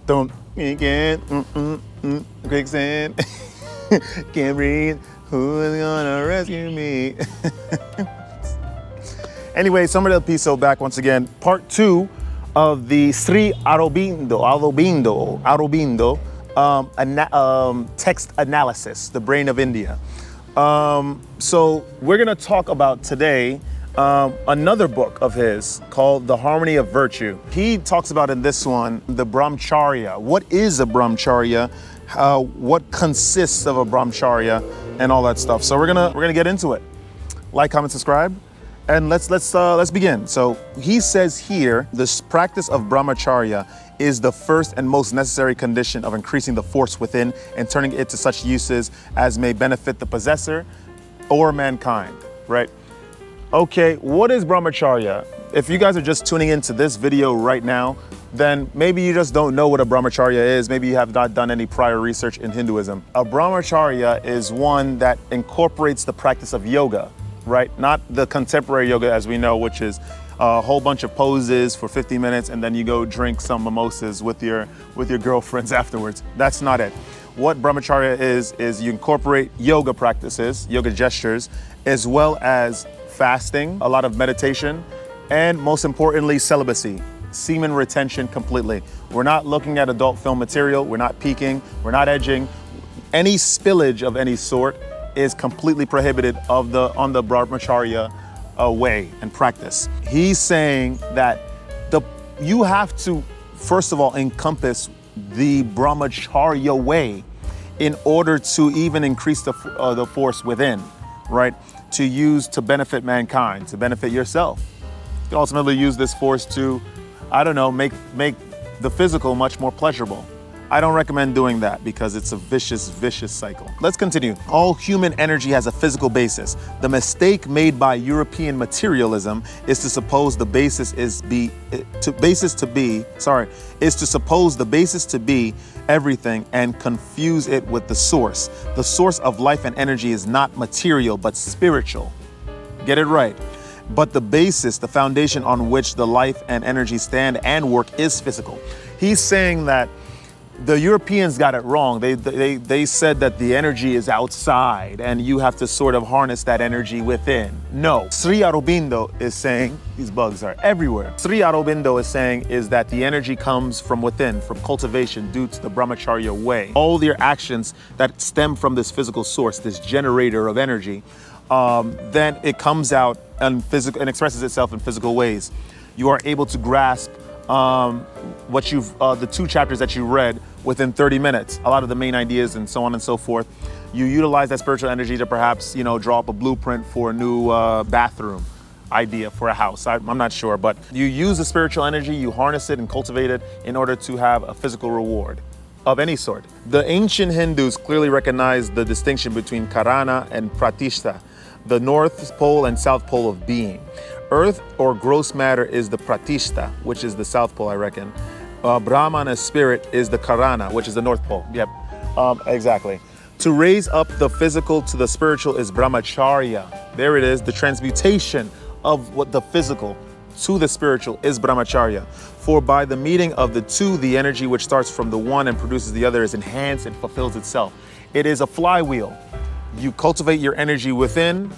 Don't again, quicksand. Can't breathe. Who is gonna rescue me? Anyway, Summer del Piso back once again. Part 2 of the Sri Aurobindo text analysis, the brain of India. So we're gonna talk about today another book of his called The Harmony of Virtue. He talks about in this one the brahmacharya. What is a brahmacharya? What consists of a brahmacharya, and all that stuff. So we're gonna get into it. Like, comment, subscribe, and let's begin. So he says here, this practice of brahmacharya is the first and most necessary condition of increasing the force within and turning it to such uses as may benefit the possessor or mankind. Right? Okay, what is brahmacharya? If you guys are just tuning into this video right now, then maybe you just don't know what a brahmacharya is. Maybe you have not done any prior research in Hinduism. A brahmacharya is one that incorporates the practice of yoga, right? Not the contemporary yoga as we know, which is a whole bunch of poses for 50 minutes and then you go drink some mimosas with your girlfriends afterwards. That's not it. What brahmacharya is you incorporate yoga practices, yoga gestures, as well as fasting, a lot of meditation, and most importantly, celibacy, semen retention completely. We're not looking at adult film material, we're not peeking, we're not edging. Any spillage of any sort is completely prohibited on the brahmacharya way and practice. He's saying that you have to, first of all, encompass the brahmacharya way in order to even increase the force within, right? To use to benefit mankind, to benefit yourself. You can ultimately use this force to, I don't know, make the physical much more pleasurable. I don't recommend doing that because it's a vicious cycle. Let's continue. All human energy has a physical basis. The mistake made by European materialism is to suppose the basis to be everything and confuse it with the source. The source of life and energy is not material but spiritual. Get it right. But the basis, the foundation on which the life and energy stand and work is physical. He's saying that the Europeans got it wrong. They said that the energy is outside and you have to sort of harness that energy within. No, Sri Aurobindo is saying, these bugs are everywhere. Sri Aurobindo is saying is that the energy comes from within, from cultivation due to the brahmacharya way. All your actions that stem from this physical source, this generator of energy, then it comes out and expresses itself in physical ways. You are able to grasp the 2 chapters that you read within 30 minutes, a lot of the main ideas and so on and so forth. You utilize that spiritual energy to perhaps, draw up a blueprint for a new bathroom idea for a house. I'm not sure, but you use the spiritual energy, you harness it and cultivate it in order to have a physical reward of any sort. The ancient Hindus clearly recognized the distinction between Karana and Pratishta, the North Pole and South Pole of being. Earth or gross matter is the Pratishta, which is the South Pole, I reckon. Brahmana spirit is the Karana, which is the North Pole. Yep, exactly. To raise up the physical to the spiritual is brahmacharya. There it is, the transmutation of what the physical to the spiritual is brahmacharya. For by the meeting of the two, the energy which starts from the one and produces the other is enhanced and fulfills itself. It is a flywheel. You cultivate your energy within,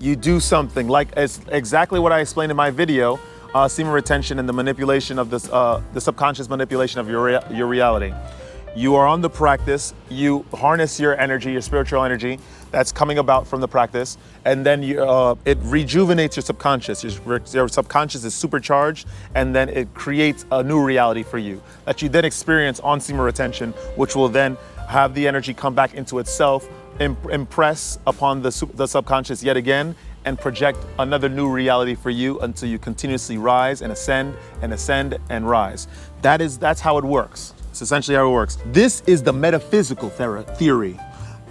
you do something like exactly what I explained in my video, semen retention and the manipulation of this, the subconscious manipulation of your reality. You are on the practice, you harness your energy, your spiritual energy that's coming about from the practice, and then it rejuvenates your subconscious. Your subconscious is supercharged, and then it creates a new reality for you that you then experience on semen retention, which will then have the energy come back into itself, impress upon the subconscious yet again, and project another new reality for you until you continuously rise and ascend and rise. That's how it works. It's essentially how it works. This is the metaphysical theory.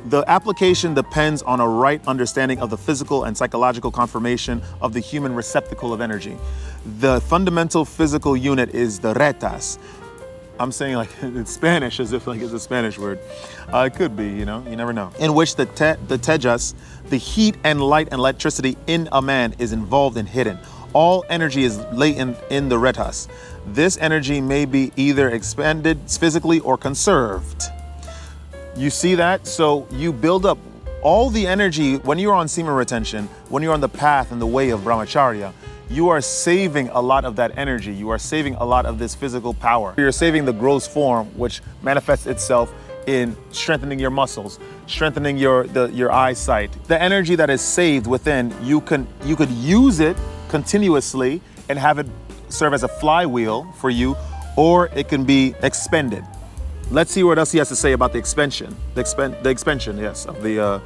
The application depends on a right understanding of the physical and psychological conformation of the human receptacle of energy. The fundamental physical unit is the retas. I'm saying like in Spanish as if like it's a Spanish word. It could be, you never know. In which the tejas, the heat and light and electricity in a man is involved and hidden. All energy is latent in the retas. This energy may be either expended physically or conserved. You see that? So you build up all the energy when you're on semen retention, when you're on the path and the way of brahmacharya. You are saving a lot of that energy. You are saving a lot of this physical power. You're saving the gross form, which manifests itself in strengthening your muscles, strengthening your eyesight. The energy that is saved within, you could use it continuously and have it serve as a flywheel for you, or it can be expended. Let's see what else he has to say about the expansion. The expansion, yes, of the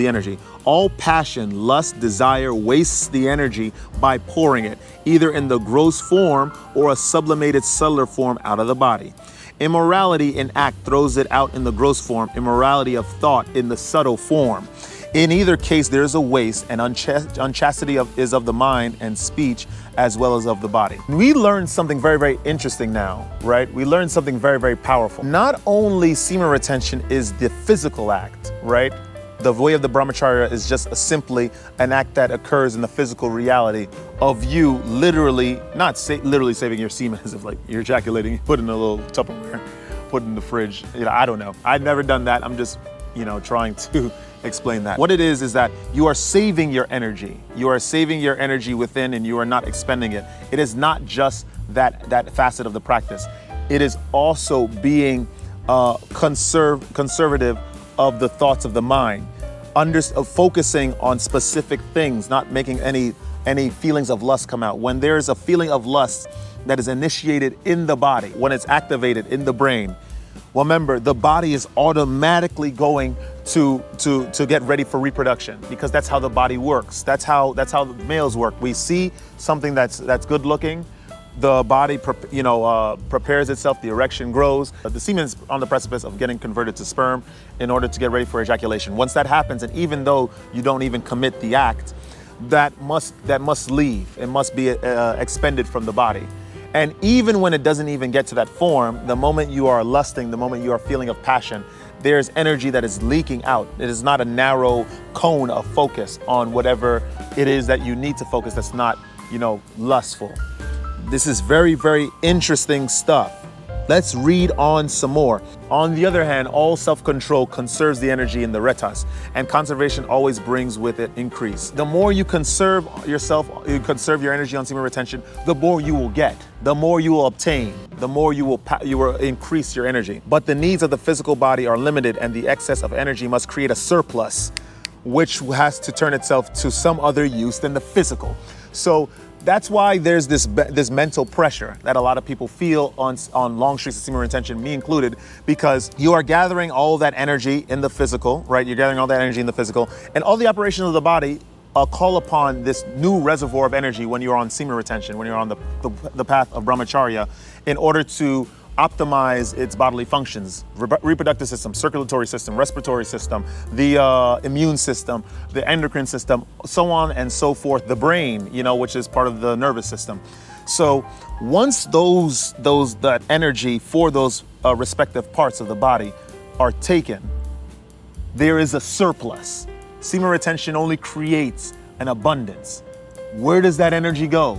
energy. All passion, lust, desire wastes the energy by pouring it, either in the gross form or a sublimated cellular form out of the body. Immorality in act throws it out in the gross form, immorality of thought in the subtle form. In either case, there is a waste, and unchastity is of the mind and speech as well as of the body. We learned something very, very interesting now, right? We learned something very, very powerful. Not only semen retention is the physical act, right? The way of the brahmacharya is just simply an act that occurs in the physical reality of you literally, literally saving your semen as if like you're ejaculating, you put in a little Tupperware, put in the fridge. I don't know. I've never done that. I'm just, trying to explain that. What it is that you are saving your energy. You are saving your energy within and you are not expending it. It is not just that facet of the practice. It is also being conservative of the thoughts of the mind, focusing on specific things, not making any feelings of lust come out. When there's a feeling of lust that is initiated in the body, when it's activated in the brain, well, remember, the body is automatically going to get ready for reproduction, because that's how the body works. That's how the males work. We see something that's good looking, the body prepares itself, the erection grows. The semen is on the precipice of getting converted to sperm in order to get ready for ejaculation. Once that happens, and even though you don't even commit the act, that must leave. It must be expended from the body. And even when it doesn't even get to that form, the moment you are lusting, the moment you are feeling of passion, there's energy that is leaking out. It is not a narrow cone of focus on whatever it is that you need to focus that's not, lustful. This is very, very interesting stuff. Let's read on some more. On the other hand, all self-control conserves the energy in the retas, and conservation always brings with it increase. The more you conserve yourself, you conserve your energy on semen retention, the more you will get, the more you will obtain, the more you will increase your energy. But the needs of the physical body are limited, and the excess of energy must create a surplus, which has to turn itself to some other use than the physical. So that's why there's this mental pressure that a lot of people feel on long streaks of semen retention, me included, because you are gathering all that energy in the physical, right? You're gathering all that energy in the physical, and all the operations of the body call upon this new reservoir of energy when you're on semen retention, when you're on the path of brahmacharya, in order to optimize its bodily functions, reproductive system, circulatory system, respiratory system, the immune system, the endocrine system, so on and so forth, the brain, which is part of the nervous system. So once that energy for those respective parts of the body are taken, there is a surplus. Semen retention only creates an abundance. Where does that energy go?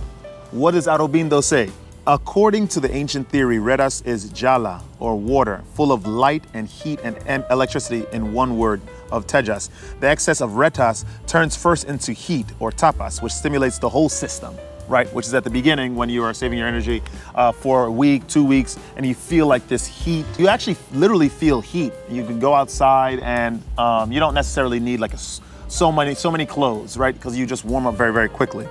What does Aurobindo say? According to the ancient theory, retas is jala, or water, full of light and heat and electricity in one word of tejas. The excess of retas turns first into heat, or tapas, which stimulates the whole system, right? Which is at the beginning when you are saving your energy for a week, 2 weeks, and you feel like this heat. You actually literally feel heat. You can go outside and you don't necessarily need like so many clothes, right? Because you just warm up very, very quickly.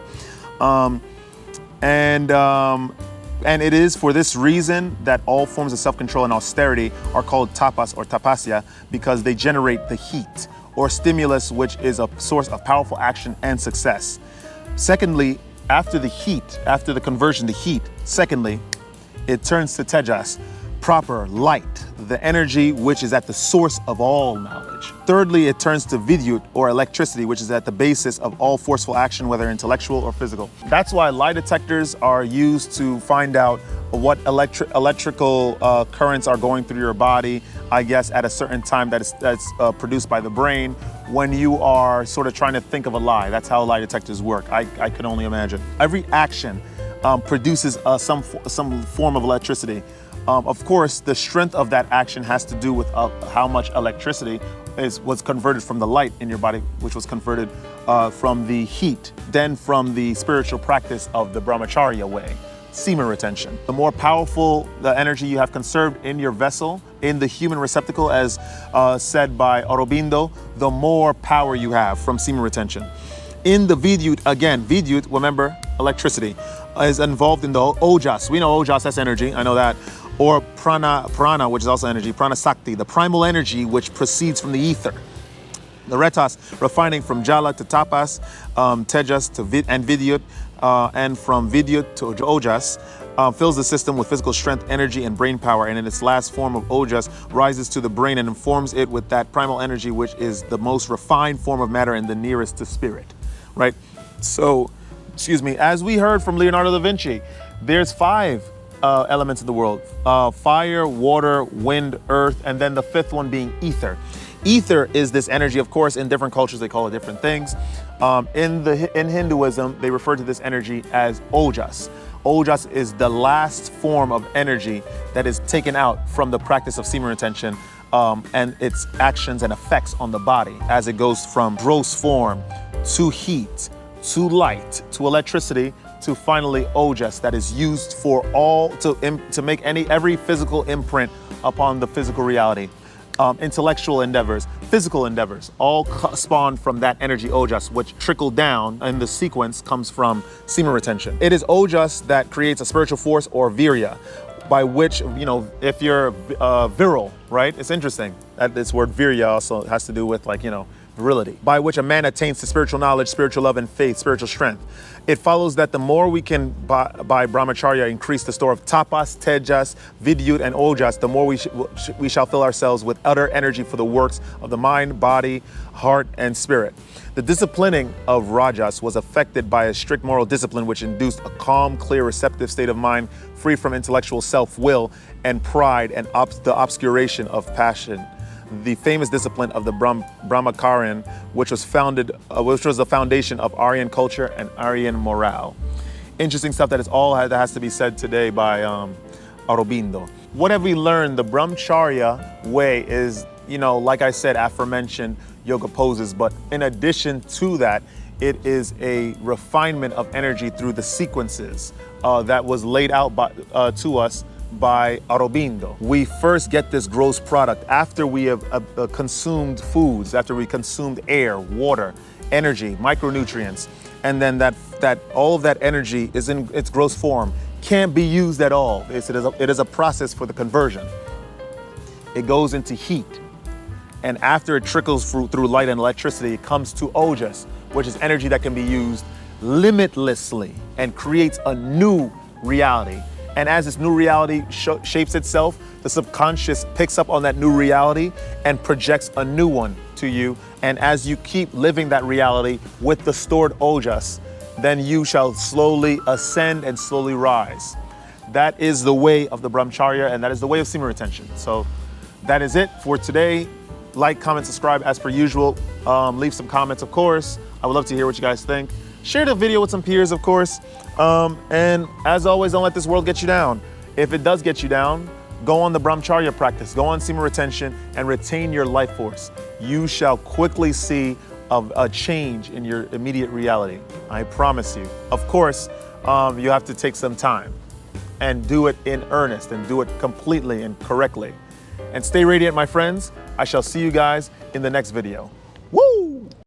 And it is for this reason that all forms of self-control and austerity are called tapas or tapasya, because they generate the heat or stimulus, which is a source of powerful action and success. Secondly, after the conversion, the heat, secondly, it turns to tejas, proper light, the energy which is at the source of all knowledge. knowledge. Thirdly, it turns to vidyut, or electricity, which is at the basis of all forceful action, whether intellectual or physical. That's why lie detectors are used to find out what electrical currents are going through your body, I guess, at a certain time that's produced by the brain when you are sort of trying to think of a lie. That's how lie detectors work. I can only imagine. Every action produces some form of electricity. Of course, the strength of that action has to do with how much electricity was converted from the light in your body, which was converted from the heat, then from the spiritual practice of the brahmacharya way, semen retention. The more powerful the energy you have conserved in your vessel, in the human receptacle, as said by Aurobindo, the more power you have from semen retention. In the vidyut, again, vidyut, remember, electricity, is involved in the ojas. We know ojas, that's energy, I know that. Or prana, which is also energy, prana sakti, the primal energy which proceeds from the ether. The retas, refining from jala to tapas, tejas to and vidyut, and from vidyut to ojas, fills the system with physical strength, energy, and brain power, and in its last form of ojas, rises to the brain and informs it with that primal energy, which is the most refined form of matter and the nearest to spirit, right? So, as we heard from Leonardo da Vinci, there's 5 elements of the world: fire, water, wind, earth, and then the 5th one being ether. Ether is this energy. Of course, in different cultures they call it different things. In Hinduism, they refer to this energy as ojas. Ojas is the last form of energy that is taken out from the practice of semen retention and its actions and effects on the body as it goes from gross form to heat, to light, to electricity, to finally ojas, that is used for all to make every physical imprint upon the physical reality. Intellectual endeavors, physical endeavors, all spawn from that energy ojas, which trickle down in the sequence comes from semen retention. It is ojas that creates a spiritual force, or virya, by which, if you're virile, right? It's interesting that this word virya also has to do with virility, by which a man attains to spiritual knowledge, spiritual love and faith, spiritual strength. It follows that the more we can, by brahmacharya, increase the store of tapas, tejas, vidyut, and ojas, the more we shall fill ourselves with utter energy for the works of the mind, body, heart, and spirit. The disciplining of rajas was affected by a strict moral discipline which induced a calm, clear, receptive state of mind, free from intellectual self-will and pride and the obscuration of passion. The famous discipline of the Brahmacharyan, which was the foundation of Aryan culture and Aryan morale. Interesting stuff that has to be said today by Aurobindo. What have we learned? The Brahmacharya way is, like I said, aforementioned yoga poses, but in addition to that, it is a refinement of energy through the sequences that was laid out to us by Aurobindo. We first get this gross product after we have consumed foods, after we consumed air, water, energy, micronutrients, and then that all of that energy is in its gross form, can't be used at all. It is a process for the conversion. It goes into heat, and after it trickles through light and electricity, it comes to ojas, which is energy that can be used limitlessly and creates a new reality. And as this new reality shapes itself, the subconscious picks up on that new reality and projects a new one to you. And as you keep living that reality with the stored ojas, then you shall slowly ascend and slowly rise. That is the way of the brahmacharya, and that is the way of semen retention. So that is it for today. Like, comment, subscribe as per usual. Leave some comments, of course. I would love to hear what you guys think. Share the video with some peers, of course. And as always, don't let this world get you down. If it does get you down, go on the brahmacharya practice, go on semen retention and retain your life force. You shall quickly see a change in your immediate reality. I promise you. Of course, you have to take some time and do it in earnest and do it completely and correctly. And stay radiant, my friends. I shall see you guys in the next video.